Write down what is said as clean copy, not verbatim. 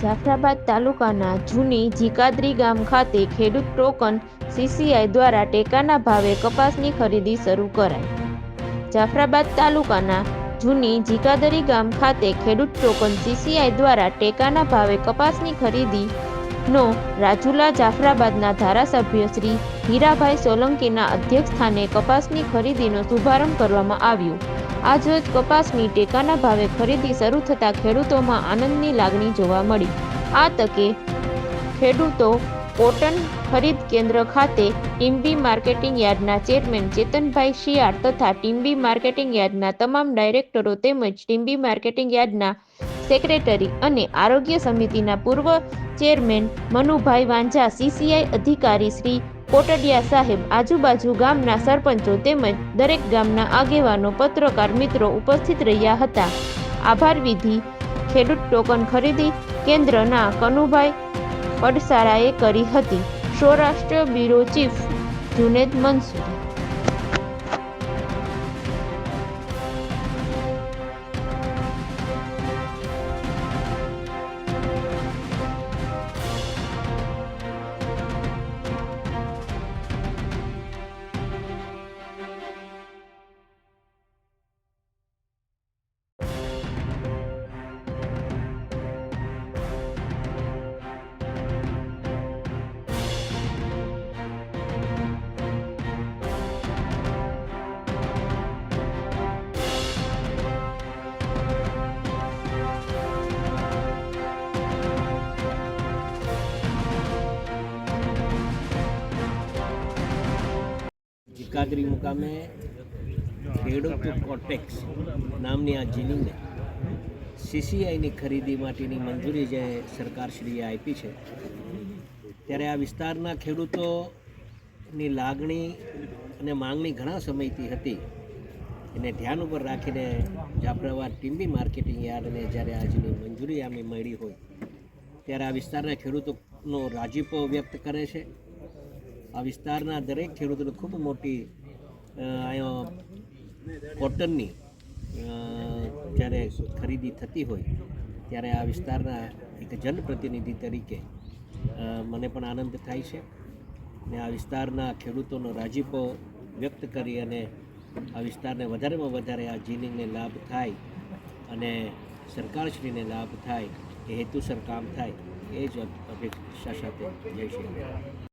જાફરાબાદ તાલુકાના જૂની જીકાદરી ગામ ખાતે ખેડૂત ટોકન સીસીઆઈ દ્વારા ટેકાના ભાવે કપાસની ખરીદી શરૂ કરાઈ। જાફરાબાદ તાલુકાના જૂની જીકાદરી ગામ ખાતે ખેડૂત ટોકન સીસીઆઈ દ્વારા ટેકાના ભાવે કપાસની ખરીદીનો રાજુલા જાફરાબાદના ધારાસભ્ય શ્રી હીરાભાઈ સોલંકીના અધ્યક્ષસ્થાને કપાસની ખરીદીનો શુભારંભ કરવામાં આવ્યો। આજરોજ કપાસની ટેકાના ભાવે ખરીદી શરૂ થતાં ખેડૂતોમાં આનંદની લાગણી જોવા મળી। આ તકે ખેડૂતો કોટન ખરીદ કેન્દ્ર ખાતે ટીમ્બી માર્કેટિંગ યાર્ડના ચેરમેન ચેતનભાઈ શિયાળ તથા ટીમ્બી માર્કેટિંગ યાર્ડના તમામ ડાયરેક્ટરો તેમજ ટીમ્બી માર્કેટિંગ યાર્ડના સેક્રેટરી અને આરોગ્ય સમિતિના પૂર્વ ચેરમેન મનુભાઈ વાંઝા, સીસીઆઈ અધિકારી શ્રી કોટડિયા સાહેબ, આજુબાજુ ગામના સરપંચો તેમજ દરેક ગામના આગેવાનો, પત્રકાર મિત્રો ઉપસ્થિત રહ્યા હતા। આભાર વિધિ ખેડૂત ટોકન ખરીદી કેન્દ્રના કનુભાઈ પડસારાએ કરી હતી। Saurashtra bureau chief Junaid Mansoor. જીકાદરી મુકામે ખેડૂત કોટેક્સ નામની આ જીનિંગને સીસીઆઈની ખરીદી માટેની મંજૂરી જે સરકારશ્રીએ આપી છે, ત્યારે આ વિસ્તારના ખેડૂતોની લાગણી અને માંગણી ઘણા સમયથી હતી। એને ધ્યાન ઉપર રાખીને જાફરાબાદ ટીમ્બી માર્કેટિંગ યાર્ડને જ્યારે આજની મંજૂરી આમે મળી હોય ત્યારે આ વિસ્તારના ખેડૂતોનો રાજીપો વ્યક્ત કરે છે। આ વિસ્તારના દરેક ખેડૂતોને ખૂબ મોટી કોટનની જ્યારે ખરીદી થતી હોય ત્યારે આ વિસ્તારના એક જનપ્રતિનિધિ તરીકે મને પણ આનંદ થાય છે ને આ વિસ્તારના ખેડૂતોનો રાજીપો વ્યક્ત કરી અને આ વિસ્તારને વધારેમાં વધારે આ જીનિંગને લાભ થાય અને સરકારશ્રીને લાભ થાય એ હેતુસર કામ થાય એ જ અપેક્ષા સાથે જય શ્રી રામ।